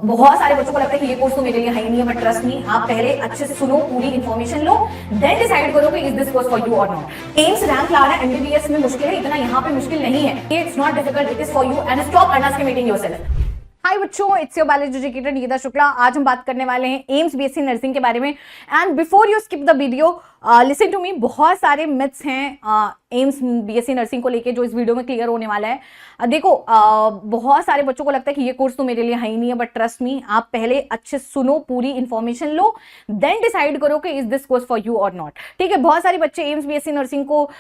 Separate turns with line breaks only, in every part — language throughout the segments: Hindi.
बहुत सारे बच्चों को लगता है कि ये कोर्स तो मेरे लिए है ही नहीं है, बट ट्रस्ट मी, आप पहले अच्छे से सुनो, पूरी इन्फॉर्मेशन लो, देन डिसाइड करो कि is this course for you और नॉट। एम्स रैंक लाना एमबीबीएस में मुश्किल है, इतना यहाँ पे मुश्किल नहीं है। It's not difficult, it is for you and stop underestimating yourself. Hi बच्चों, it's your biology educator Nikita Shukla. आज हम बात करने वाले हैं एम्स बीएससी नर्सिंग के बारे में। And before you skip the video, listen to me, बहुत सारे मिथ्स हैं एम्स बीएससी नर्सिंग को लेके जो इस वीडियो में क्लियर होने वाला है। देखो, बहुत सारे बच्चों को लगता है कि ये कोर्स तो मेरे लिए है ही नहीं है, बट ट्रस्ट मी, आप पहले अच्छे सुनो, पूरी इन्फॉर्मेशन लो, देन डिसाइड करो कि is this course for you और नॉट। ठीक है, बहुत सारे बच्चे एम्स बीएससी नर्सिंग को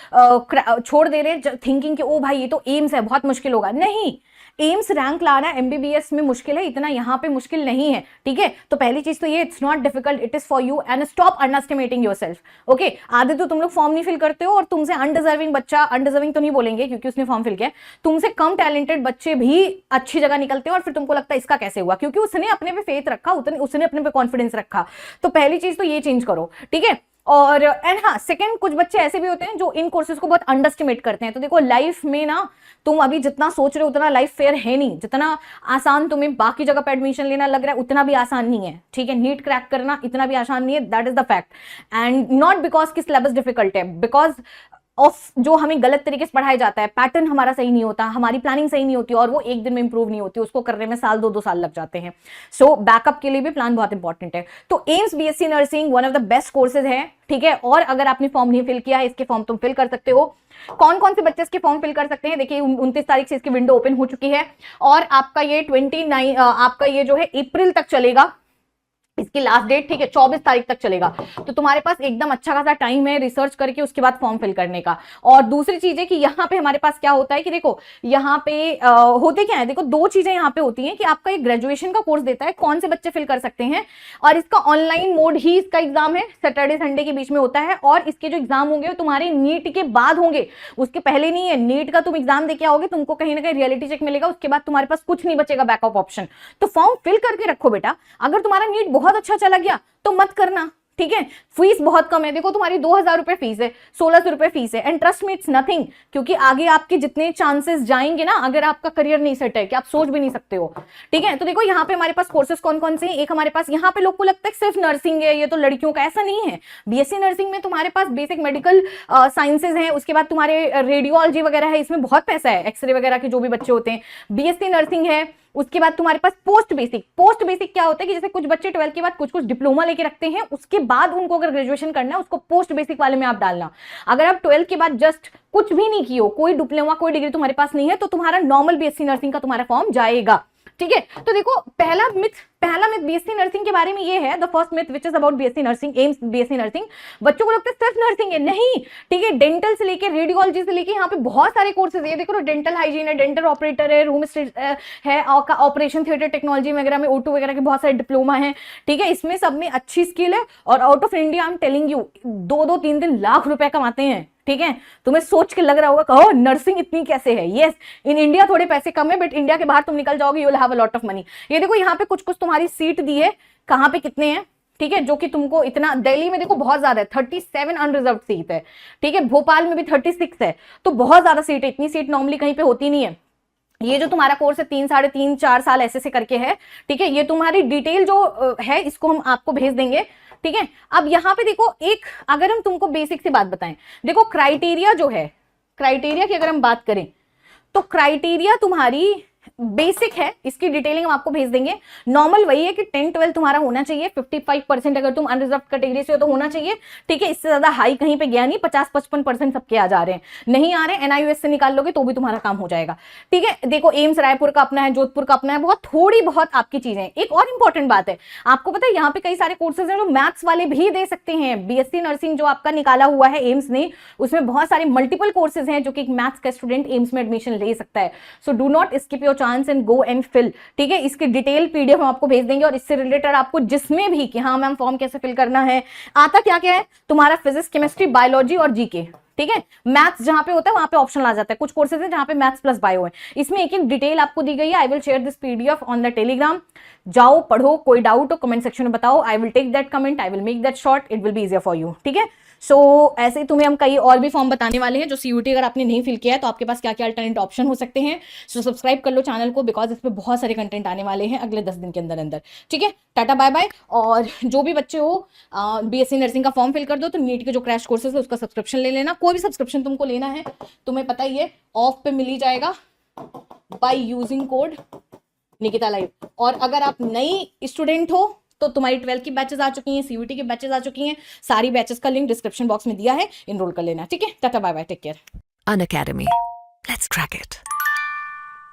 छोड़ दे रहे थिंकिंग कि ओ भाई ये तो एम्स है, बहुत मुश्किल होगा। नहीं, एम्स रैंक लाना एमबीबीएस में मुश्किल है, इतना यहाँ पे मुश्किल नहीं है। ठीक है, तो पहली चीज तो ये, it's not difficult, it is for you and stop underestimating yourself. Okay, आधे तो तुम लोग फॉर्म नहीं फिल करते हो और तुमसे अनडिजर्विंग बच्चा, अनडिजर्विंग तो नहीं बोलेंगे क्योंकि उसने फॉर्म फिल किया, तुमसे कम टैलेंटेड बच्चे भी अच्छी जगह निकलते हैं और फिर तुमको लगता है इसका कैसे हुआ, क्योंकि उसने अपने पे फेथ रखा, उसने अपने पे कॉन्फिडेंस रखा। तो पहली चीज तो ये चेंज करो। ठीक है, और एंड हाँ, सेकंड, कुछ बच्चे ऐसे भी होते हैं जो इन कोर्सेज को बहुत अंडरस्टिमेट करते हैं। तो देखो, लाइफ में ना तुम अभी जितना सोच रहे हो उतना लाइफ फेयर है नहीं, जितना आसान तुम्हें बाकी जगह पे एडमिशन लेना लग रहा है उतना भी आसान नहीं है। ठीक है, नीट क्रैक करना इतना भी आसान नहीं है, that is the fact. And not because कि सिलेबस डिफिकल्ट है, बिकॉज ऑफ जो हमें गलत तरीके से पढ़ाया जाता है, पैटर्न हमारा सही नहीं होता, हमारी प्लानिंग सही नहीं होती और वो एक दिन में इंप्रूव नहीं होती, उसको करने में साल दो साल लग जाते हैं। सो बैकअप के लिए भी प्लान बहुत इंपॉर्टेंट है। तो AIIMS BSc nursing one of the best courses है। ठीक है, और अगर आपने फॉर्म नहीं फिल किया है, इसके फॉर्म तुम फिल कर सकते हो। कौन कौन से बच्चे इसके फॉर्म फिल कर सकते हैं? देखिए, 29 तारीख से इसकी विंडो ओपन हो चुकी है और आपका ये 29 आपका ये जो है अप्रैल तक चलेगा, इसकी लास्ट डेट। ठीक है, 24 तारीख तक चलेगा। तो तुम्हारे पास एकदम अच्छा खासा टाइम है रिसर्च करके उसके बाद फॉर्म फिल करने का। और दूसरी चीज है कि यहाँ पे हमारे पास क्या होता है कि देखो, यहाँ पे होते क्या है, देखो दो चीजें यहाँ पे होती हैं कि आपका एक ग्रेजुएशन का कोर्स देता है, कौन से बच्चे फिल कर सकते हैं, और इसका ऑनलाइन मोड ही इसका एग्जाम है, सैटरडे संडे के बीच में होता है। और इसके जो एग्जाम होंगे वो तुम्हारे नीट के बाद होंगे, उसके पहले नहीं है। नीट का तुम एग्जाम देके आओगे, तुमको कहीं ना कहीं रियलिटी चेक मिलेगा, उसके बाद तुम्हारे पास कुछ नहीं बचेगा बैकअप ऑप्शन। तो फॉर्म फिल करके रखो बेटा। अगर तुम्हारा नीट बहुत अच्छा चला गया तो मत करना। ठीक है, फीस बहुत कम है, देखो तुम्हारी 2000 रुपए फीस है, 1600 रुपए फीस है। And trust me, it's nothing, क्योंकि आगे आपके जितने चांसेस जाएंगे ना, अगर आपका करियर नहीं सेट है कि आप सोच भी नहीं सकते हो। ठीक है, तो देखो यहाँ पे हमारे पास कोर्सेज कौन कौन से हैं। एक हमारे पास, यहाँ पे लोग को लगता है सिर्फ नर्सिंग है, ये तो लड़कियों का, ऐसा नहीं है। बीएससी नर्सिंग में तुम्हारे पास बेसिक मेडिकल साइंसेज है, उसके बाद तुम्हारे रेडियोलॉजी वगैरह है, इसमें बहुत पैसा है, एक्सरे वगैरह के जो भी बच्चे होते हैं। बीएससी नर्सिंग है, उसके बाद तुम्हारे पास पोस्ट बेसिक। पोस्ट बेसिक क्या होता है कि जैसे कुछ बच्चे 12 के बाद कुछ डिप्लोमा लेके रखते हैं, उसके बाद उनको अगर ग्रेजुएशन करना है, उसको पोस्ट बेसिक वाले में आप डालना। अगर आप 12 के बाद जस्ट कुछ भी नहीं किए हो, कोई डिप्लोमा कोई डिग्री तुम्हारे पास नहीं है, तो तुम्हारा नॉर्मल बीएससी नर्सिंग का तुम्हारा फॉर्म जाएगा। ठीक है, तो देखो, पहला मिथ बीएससी नर्सिंग के बारे में ये है, the first myth which is about BSc nursing, AIIMS BSc nursing. बच्चों को लगता है सिर्फ नर्सिंग है, नहीं। ठीक है, डेंटल से लेके रेडियोलॉजी से लेके यहाँ पे बहुत सारे कोर्सेज है। देखो, डेंटल हाइजीन है, डेंटल ऑपरेटर है, रूम है, ऑपरेशन थिएटर टेक्नोलॉजी वगैरह में O2 वगैरह के बहुत सारे डिप्लोमा है। ठीक है, इसमें सब में अच्छी स्किल है और out of India I am telling you 2-2, 3-3 lakh रुपए कमाते हैं। ठीक है, तुम्हें सोच के लग रहा होगा कहो नर्सिंग इतनी कैसे है। यस, इन इंडिया थोड़े पैसे कम है, बट इंडिया के बाहर तुम निकल जाओगे, you will have a lot of money. ये देखो, यहाँ पे कुछ कुछ तुम्हारी सीट दी है, कहाँ पे कितने हैं। ठीक है, जो कि तुमको इतना, दिल्ली में देखो बहुत ज्यादा है, 37 अनरिजर्व सीट है। ठीक है, भोपाल में भी 36 है, तो बहुत ज्यादा सीट है। इतनी सीट नॉर्मली कहीं पे होती नहीं है। ये जो तुम्हारा कोर्स है 3, 3.5, 4 साल ऐसे करके है। ठीक है, ये तुम्हारी डिटेल जो है इसको हम आपको भेज देंगे। ठीक है, अब यहाँ पे देखो, एक अगर हम तुमको बेसिक सी बात बताएं, देखो क्राइटेरिया जो है, क्राइटेरिया की अगर हम बात करें तो क्राइटेरिया तुम्हारी बेसिक है, इसकी डिटेलिंग हम आपको भेज देंगे। नॉर्मल वही है कि 10-12 तुम्हारा होना चाहिए, 55% अगर तुम अनरिजर्व कैटेगरी से हो तो होना चाहिए। ठीक है, इससे ज्यादा हाई कहीं पे गया नहीं, 50-55% सबके आ जा रहे हैं। नहीं आ रहे, NIUS से निकाल लोगे तो भी तुम्हारा काम हो जाएगा। ठीक है, देखो एम्स रायपुर का अपना है, जोधपुर का अपना है, बहुत थोड़ी बहुत आपकी चीजें। एक और इंपॉर्टेंट बात है, आपको पता है यहाँ पे कई सारे कोर्सेज हैं जो मैथ्स वाले भी दे सकते हैं। बीएससी नर्सिंग जो आपका निकाला हुआ है एम्स ने, उसमें बहुत सारे मल्टीपल कोर्सेज हैं जो कि एक मैथ्स का स्टूडेंट एम्स में एडमिशन ले सकता है। So do not skip your chance and go and fill. ठीक है, इसकी डिटेल PDF हम आपको भेज देंगे और इससे रिलेटेड आपको जिसमें भी कि हाँ मैम फॉर्म कैसे फिल करना है, आता क्या क्या है तुम्हारा, फिजिक्स, केमिस्ट्री, बायोलॉजी और जीके। ठीक है, मैथ्स जहां पे होता है वहां पे ऑप्शन आ जाता है। कुछ कोर्सेज है जहां पे मैथ्स प्लस बायो है, इसमें एक एक डिटेल आपको दी गई है। I will share this PDF on the Telegram. जाओ पढ़ो, कोई डाउट हो कमेंट सेक्शन में बताओ, I will take that comment, I will make that short, it will be easier for you. ठीक है, सो ऐसे ही तुम्हें हम कई और भी फॉर्म बताने वाले हैं जो सीयूटी अगर आपने नहीं फिल किया है तो आपके पास क्या क्या अल्टरनेट ऑप्शन हो सकते हैं। सो सब्सक्राइब कर लो चैनल को, बिकॉज इस पे बहुत सारे कंटेंट आने वाले हैं अगले 10 दिन के अंदर अंदर। ठीक है, टाटा बाय बाय। और जो भी बच्चे हो बीएससी नर्सिंग का फॉर्म फिल कर दो, तो नीट के जो क्रैश कोर्सेज है उसका सब्सक्रिप्शन ले लेना। कोई भी सब्सक्रिप्शन तुमको लेना है तुम्हें पता ही है ऑफ पे मिल ही जाएगा by using code Nikita live. और अगर आप नई स्टूडेंट हो तो तुम्हारी 12th की बैचेस आ चुकी हैं, सीयूटी की बैचेस आ चुकी हैं, सारी बैचेस का लिंक डिस्क्रिप्शन बॉक्स में दिया है, इनरोल कर लेना। ठीक है, ta-ta bye bye, take care.
Unacademy. Let's crack it.